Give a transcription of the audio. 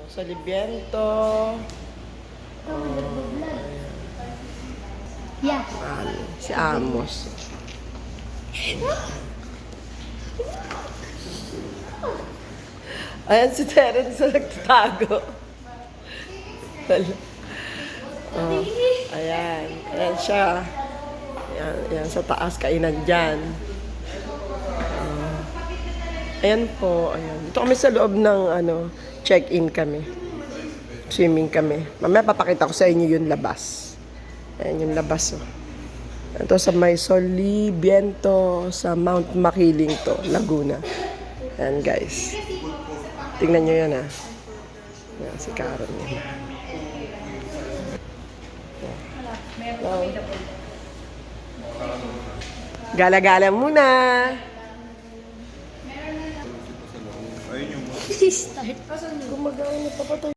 Soliviento. Yeah. Si Amos. Ayan si Terence na nagtatago. Oh, ayan. Ayan siya. Ayan sa taas, kainan dyan. Ayan po. Ayan. Dito kami sa loob ng check-in kami. Swimming kami. Mamaya papakita ko sa inyo yung labas. Ayan yung labas. Oh. Ito sa may Soliviento sa Mount Makiling to, Laguna. Ayan guys. Tingnan nyo yan Ayan si Karen yan. Gala-gala muna. Start. Gumagana na papatay.